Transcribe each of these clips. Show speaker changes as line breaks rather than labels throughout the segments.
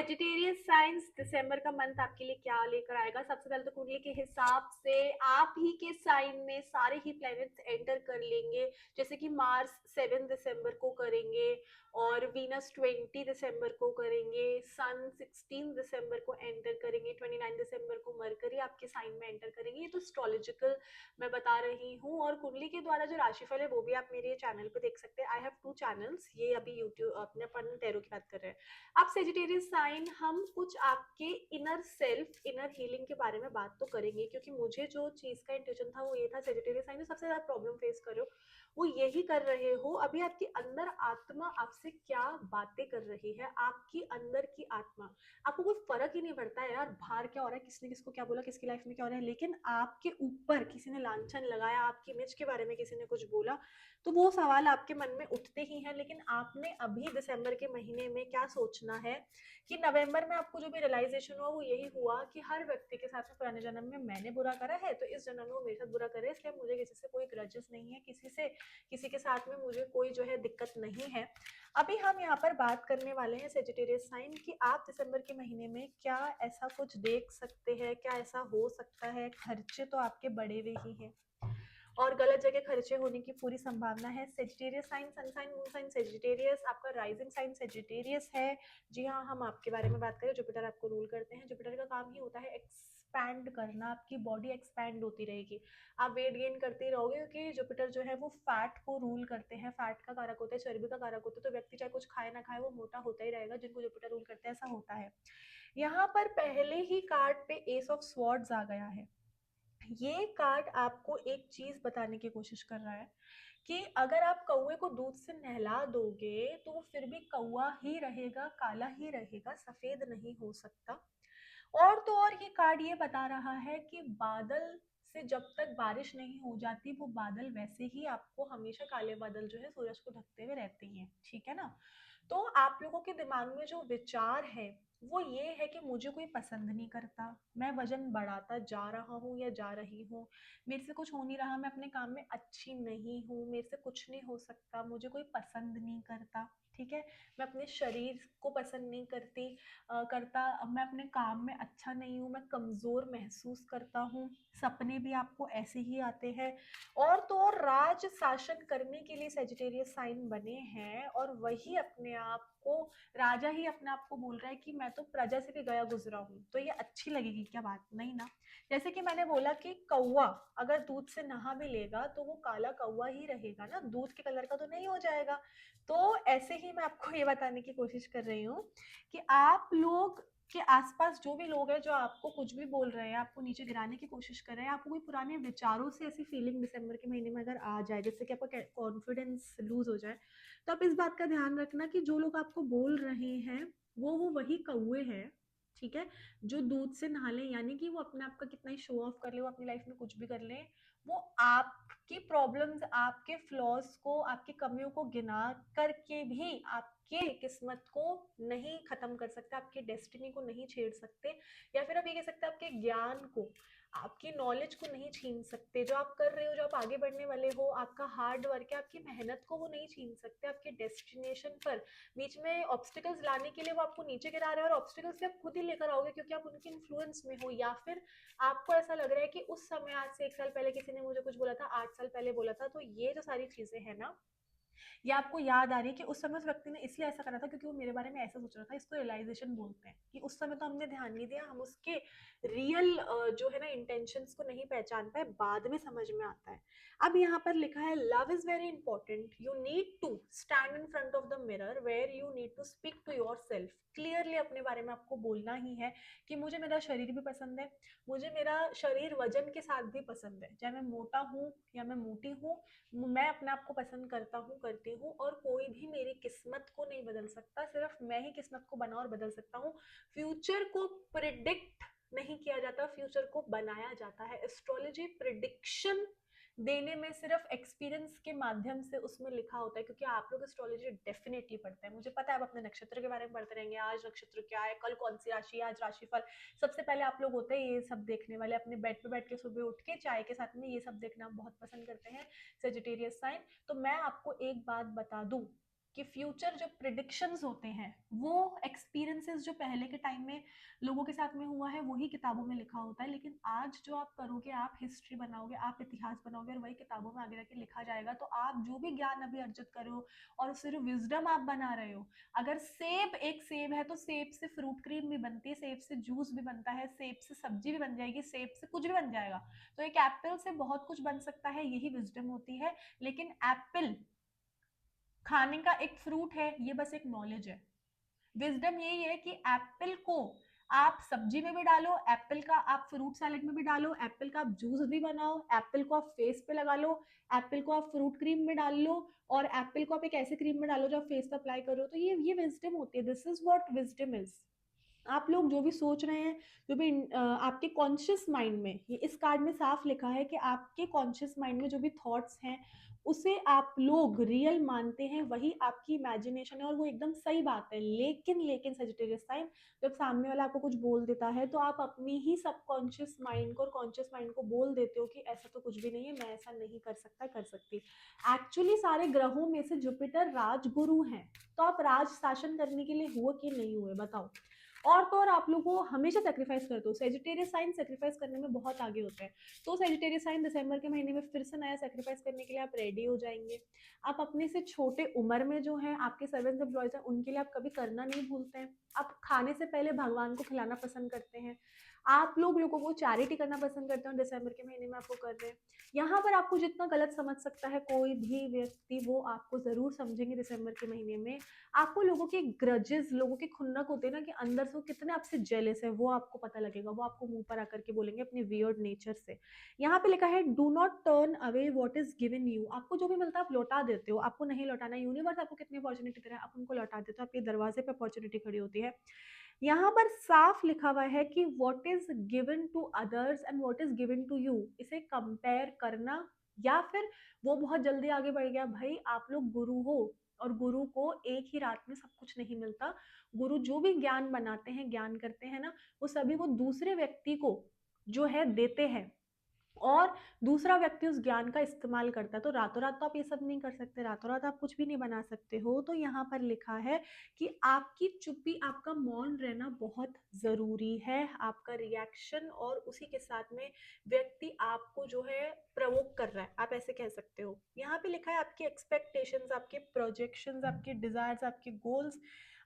Sagittarius science दिसंबर का month आपके लिए क्या लेकर आएगा। सबसे पहले तो कुंडली के हिसाब से आप ही के साइन में सारे ही प्लैनेट्स एंटर कर लेंगे। जैसे कि मार्स 7 दिसंबर को करेंगे और वीनस 20 दिसंबर को करेंगे, सन 16 दिसंबर को एंटर करेंगे, 29 दिसंबर को मरकरी आपके साइन में एंटर करेंगे। ये तो एस्ट्रोलॉजिकल मैं बता रही हूँ, और कुंडली के द्वारा जो राशिफल है वो भी आप मेरे चैनल पे देख सकते हैं। आई हैव 2 चैनल्स, ये अभी यूट्यूब अपने अपन टैरो की बात कर रहे हैं। अब सेजिटेरियस साइन हम कुछ आपके इनर सेल्फ, इनर हीलिंग के बारे में बात तो करेंगे, क्योंकि मुझे जो चीज का इंटेंशन था वो ये था, सेजिटेरियस साइन जो सबसे ज्यादा प्रॉब्लम फेस कर रहे हो वो यही कर रहे हो। अभी आपकी अंदर आत्मा आपसे क्या बातें कर रही है, आपकी अंदर की आत्मा, आपको कोई फर्क ही नहीं पड़ता है यार बाहर क्या हो रहा है, किसने किसको क्या बोला, किसकी लाइफ में क्या हो रहा है, लेकिन आपके ऊपर किसी ने लांछन लगाया, आपकी इमेज के बारे में किसी ने कुछ बोला, तो वो सवाल आपके मन में उठते ही हैं। लेकिन आपने अभी दिसंबर के महीने में क्या सोचना है कि नवंबर में आपको जो भी रियलाइजेशन हुआ वो यही हुआ कि हर व्यक्ति के साथ में पुराने जन्म में मैंने बुरा करा है, तो इस जन्म में वो मेरे साथ बुरा करे, इसलिए मुझे किसी से कोई ग्रजेस नहीं है, किसी के साथ में मुझे कोई जो है दिक्कत नहीं है। अभी हम यहाँ पर बात करने वाले हैं सेजिटेरियस साइन कि आप दिसंबर के महीने में क्या ऐसा कुछ देख सकते हैं, क्या ऐसा हो सकता है। खर्चे तो आपके बढ़े हुए ही हैं और गलत जगह खर्चे होने की पूरी संभावना है। Sagittarius sign, sun sign, moon sign Sagittarius, आपका राइजिंग साइन सेजिटेरियस है। जी हाँ, हम आपके बारे में बात करें, जुपिटर आपको रूल करते हैं। जुपिटर का काम ही होता है एक्सपैंड करना, आपकी बॉडी एक्सपैंड होती रहेगी, आप वेट गेन करते ही रहोगे, क्योंकि जुपिटर जो है वो फैट को रूल करते हैं, फैट का कारक होता है, चर्बी का कारक होता है, तो व्यक्ति चाहे कुछ खाए ना खाए वो मोटा होता ही रहेगा, जिनको जुपिटर रूल करते हैं ऐसा होता है। यहाँ पर पहले ही कार्ड पे एस ऑफ स्वॉर्ड्स आ गया है। ये कार्ड आपको एक चीज बताने की कोशिश कर रहा है कि अगर आप कौवे को दूध से नहला दोगे तो वो फिर भी कौवा ही रहेगा, काला ही रहेगा, सफेद नहीं हो सकता। और तो और ये कार्ड ये बता रहा है कि बादल से जब तक बारिश नहीं हो जाती वो बादल वैसे ही आपको हमेशा, काले बादल जो है सूरज को ढकते हुए रहते हैं, ठीक है ना। तो आप लोगों के दिमाग में जो विचार है वो ये है कि मुझे कोई पसंद नहीं करता, मैं वजन बढ़ाता जा रहा हूँ या जा रही हूँ, मेरे से कुछ हो नहीं रहा, मैं अपने काम में अच्छी नहीं हूँ, मेरे से कुछ नहीं हो सकता, मुझे कोई पसंद नहीं करता, ठीक है। मैं अपने शरीर को पसंद नहीं करता, मैं अपने काम में अच्छा नहीं हूँ, मैं कमजोर महसूस करता हूँ। सपने भी आपको ऐसे ही आते हैं। और तो और राज शासन करने के लिए सेजिटेरियस साइन बने हैं, और वही अपने आप को राजा ही अपने आप को बोल रहा है कि मैं तो प्रजा से भी गया गुजरा हूँ, तो ये अच्छी लगेगी क्या बात, नहीं ना। जैसे कि मैंने बोला कि कौवा अगर दूध से नहा भी लेगा तो वो काला कौवा ही रहेगा ना, दूध के कलर का तो नहीं हो जाएगा। तो ऐसे ही मैं आपको ये बताने की कोशिश कर रही हूँ कि आप लोग के आसपास जो भी लोग हैं जो आपको कुछ भी बोल रहे हैं, आपको नीचे गिराने की कोशिश कर रहे हैं, आपको कोई पुराने विचारों से ऐसी फीलिंग दिसंबर के महीने में अगर आ जाए जिससे कि आपका कॉन्फिडेंस लूज हो जाए, तो आप इस बात का ध्यान रखना कि जो लोग आपको बोल रहे हैं वो वही कौवे हैं, ठीक है, जो दूध से नहा ले, यानी कि वो अपने आप का कितना ही शो ऑफ कर ले, वो अपनी लाइफ में कुछ भी कर ले, वो आपकी प्रॉब्लम्स, आपके फ्लॉज को, आपकी कमियों को गिना करके भी आपके किस्मत को नहीं खत्म कर सकते, आपकी डेस्टिनी को नहीं छेड़ सकते, या फिर आप ये कह सकते हैं आपके ज्ञान को, आपकी नॉलेज को नहीं छीन सकते। जो आप कर रहे हो, जो आप आगे बढ़ने वाले हो, आपका हार्ड वर्क है, आपकी मेहनत को वो नहीं छीन सकते। आपके डेस्टिनेशन पर बीच में ऑब्स्टिकल्स लाने के लिए वो आपको नीचे गिरा रहे हैं, और ऑब्स्टिकल्स से आप खुद ही लेकर आओगे क्योंकि आप उनके इन्फ्लुएंस में हो, या फिर आपको ऐसा लग रहा है कि उस समय आज से 1 साल पहले किसी ने मुझे कुछ बोला था, 8 साल पहले बोला था। तो ये जो सारी चीजें हैं ना, या आपको याद आ रही है कि उस समय उस व्यक्ति ने इसलिए ऐसा करा था क्योंकि वो मेरे बारे में ऐसा सोच रहा था। इसको रियलाइजेशन बोलते हैं कि उस समय तो हमने ध्यान नहीं दिया, हम उसके रियल जो है ना इंटेंशंस को नहीं पहचान पाए, बाद में समझ में आता है। अब यहाँ पर लिखा है love is very important, you need to stand in front of the mirror where you need to speak to yourself. Clearly अपने बारे में आपको बोलना ही है कि मुझे मेरा शरीर भी पसंद है, मुझे मेरा शरीर वजन के साथ भी पसंद है, चाहे मैं मोटा हूँ या मैं मोटी हूँ, मैं अपने आप को पसंद करता हूँ, करती हूँ, और कोई भी मेरी किस्मत को नहीं बदल सकता, सिर्फ मैं ही किस्मत को बना और बदल सकता हूँ। फ्यूचर को प्रिडिक्ट नहीं किया जाता, फ्यूचर को बनाया जाता है। एस्ट्रोलॉजी प्रिडिक्शन देने में सिर्फ एक्सपीरियंस के माध्यम से उसमें लिखा होता है, क्योंकि आप लोग एस्ट्रोलॉजी डेफिनेटली पढ़ते हैं, मुझे पता है आप अपने नक्षत्र के बारे में पढ़ते रहेंगे, आज नक्षत्र क्या है, कल कौन सी राशि है, आज राशिफल, सबसे पहले आप लोग होते हैं ये सब देखने वाले, अपने बेड पे बैठ के सुबह उठ के चाय के साथ में ये सब देखना बहुत पसंद करते हैं सेजिटेरियस साइन। तो मैं आपको एक बात बता दूं कि फ्यूचर जो प्रिडिक्शंस होते हैं वो एक्सपीरियंसेस जो पहले के टाइम में लोगों के साथ में हुआ है वही किताबों में लिखा होता है, लेकिन आज जो आप करोगे, आप हिस्ट्री बनाओगे, आप इतिहास बनाओगे और वही किताबों में आगे जाके लिखा जाएगा। तो आप जो भी ज्ञान अभी अर्जित करो और सिर्फ विजडम आप बना रहे हो, अगर सेब, एक सेब है तो सेब से फ्रूट क्रीम भी बनती है, सेब से जूस भी बनता है, सेब से सब्जी भी बन जाएगी, सेब से कुछ भी बन जाएगा। तो एक एप्पल से बहुत कुछ बन सकता है, यही विजडम होती है। लेकिन एप्पल खाने का एक फ्रूट है, ये बस एक नॉलेज है। विजडम यही है कि एप्पल को आप सब्जी में भी डालो, एप्पल का आप फ्रूट सैलेड में भी डालो, एप्पल का आप जूस भी बनाओ, एप्पल को आप फेस पे लगा लो, एप्पल को आप फ्रूट क्रीम में डाल लो, और एप्पल को आप एक ऐसे क्रीम में डालो जो आप फेस पे अप्लाई करो। तो ये विजडम होती है। This is what wisdom is. आप लोग जो भी सोच रहे हैं, जो भी आपके कॉन्शियस माइंड में, ये इस कार्ड में साफ लिखा है कि आपके कॉन्शियस माइंड में जो भी थॉट्स हैं उसे आप लोग रियल मानते हैं, वही आपकी इमेजिनेशन है और वो एकदम सही बात है। लेकिन लेकिन सजिटेरियस साइन, जब सामने वाला आपको कुछ बोल देता है तो आप अपनी ही सबकॉन्शियस माइंड को और कॉन्शियस माइंड को बोल देते हो कि ऐसा तो कुछ भी नहीं है, मैं ऐसा नहीं कर सकता, कर सकती। एक्चुअली सारे ग्रहों में से जुपिटर राजगुरु हैं, तो आप राज शासन करने के लिए हुए कि नहीं हुए बताओ। और तो और आप लोग को हमेशा सेक्रीफाइस करते हो, सेजिटेरियस साइन सेक्रीफाइस करने में बहुत आगे होते हैं। तो सेजिटेरियस साइन दिसंबर के महीने में फिर से नया सेक्रीफाइस करने के लिए आप रेडी हो जाएंगे। आप अपने से छोटे उम्र में जो है आपके सर्वेंट्स एम्प्लॉयज हैं उनके लिए आप कभी करना नहीं भूलते हैं। आप खाने से पहले भगवान को खिलाना पसंद करते हैं। आप लोगों को चैरिटी करना पसंद करते हैं, दिसंबर के महीने में आपको कर रहे हैं। यहाँ पर आपको जितना गलत समझ सकता है कोई भी व्यक्ति, वो आपको जरूर समझेंगे दिसंबर के महीने में। आपको लोगों के ग्रजेस, लोगों के खुन्नक होते हैं ना, कि अंदर से वो कितने आपसे जेलस है, वो आपको पता लगेगा। वो आपको मुंह पर आकर के बोलेंगे अपने वियर्ड नेचर से। यहाँ पे लिखा है do not turn away what is given you. आपको जो भी मिलता है आप लौटा देते हो, आपको नहीं लौटाना। यूनिवर्स आपको कितनी अपॉर्चुनिटी दे रहा है, आप उनको लौटा देते हो, आपके दरवाजे पे अपॉर्चुनिटी खड़ी होती है। यहाँ पर साफ लिखा हुआ है कि what is given to others and what is given to you, इसे कंपेयर करना, या फिर वो बहुत जल्दी आगे बढ़ गया। भाई आप लोग गुरु हो, और गुरु को एक ही रात में सब कुछ नहीं मिलता। गुरु जो भी ज्ञान बनाते हैं, ज्ञान करते हैं ना, वो सभी वो दूसरे व्यक्ति को जो है देते हैं, और दूसरा व्यक्ति उस ज्ञान का इस्तेमाल करता है। तो रातों रात तो आप ये सब नहीं कर सकते, रातों रात आप कुछ भी नहीं बना सकते हो। तो यहाँ पर लिखा है कि आपकी चुप्पी, आपका मौन रहना बहुत जरूरी है। आपका रिएक्शन और उसी के साथ में व्यक्ति आपको जो है प्रवोक कर रहा है, आप ऐसे कह सकते हो। यहाँ पे लिखा है आपकी एक्सपेक्टेशंस, आपके प्रोजेक्शंस, आपके डिजायर्स, आपके गोल्स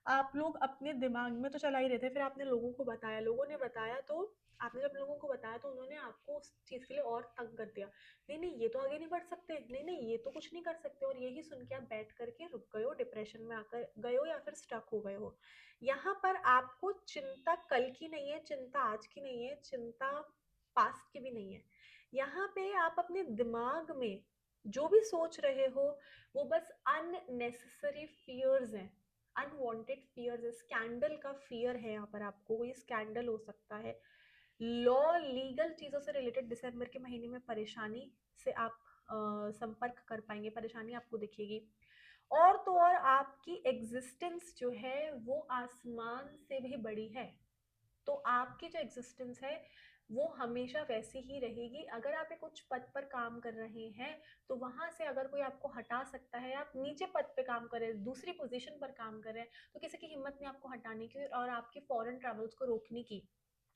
आप लोग अपने दिमाग में तो चला ही रहे थे, फिर आपने लोगों को बताया, लोगों ने बताया, तो आपने जब लोगों को बताया तो उन्होंने आपको उस चीज के लिए और तंग कर दिया। नहीं नहीं ये तो आगे नहीं बढ़ सकते, नहीं नहीं ये तो कुछ नहीं कर सकते, और यही सुन के आप बैठ करके रुक गए हो, डिप्रेशन में आकर गए हो, या फिर स्टक हो गए हो। यहाँ पर आपको चिंता कल की नहीं है, चिंता आज की नहीं है, चिंता पास्ट की भी नहीं है। यहाँ पे आप अपने दिमाग में जो भी सोच रहे हो वो बस अननेसेसरी फियर्स हैं, अनवांटेड फियर्स है। स्कैंडल का फियर है यहाँ पर आपको, कोई स्कैंडल हो सकता है। लॉ, लीगल चीजों से रिलेटेड दिसंबर के महीने में परेशानी से आप संपर्क कर पाएंगे, परेशानी आपको दिखेगी। और तो और आपकी एग्जिस्टेंस जो है वो आसमान से भी बड़ी है। तो आपकी जो एग्जिस्टेंस है वो हमेशा वैसी ही रहेगी। अगर आप एक उच्च पद पर काम कर रहे हैं तो वहां से अगर कोई आपको हटा सकता है, आप नीचे पद पे काम कर रहे हैं, दूसरी पोजीशन पर काम कर रहे हैं, तो किसी की हिम्मत नहीं आपको हटाने की और आपके फॉरेन ट्रेवल्स को रोकने की,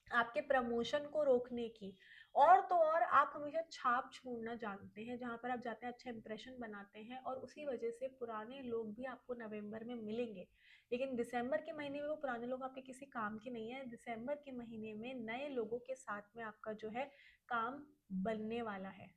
आपके प्रमोशन को रोकने की। और तो और आप हमेशा छाप छोड़ना जानते हैं, जहां पर आप जाते हैं अच्छा इंप्रेशन बनाते हैं, और उसी वजह से पुराने लोग भी आपको नवंबर में मिलेंगे। लेकिन दिसंबर के महीने में वो पुराने लोग आपके किसी काम के नहीं है। दिसंबर के महीने में नए लोगों के साथ में आपका जो है काम बनने वाला है।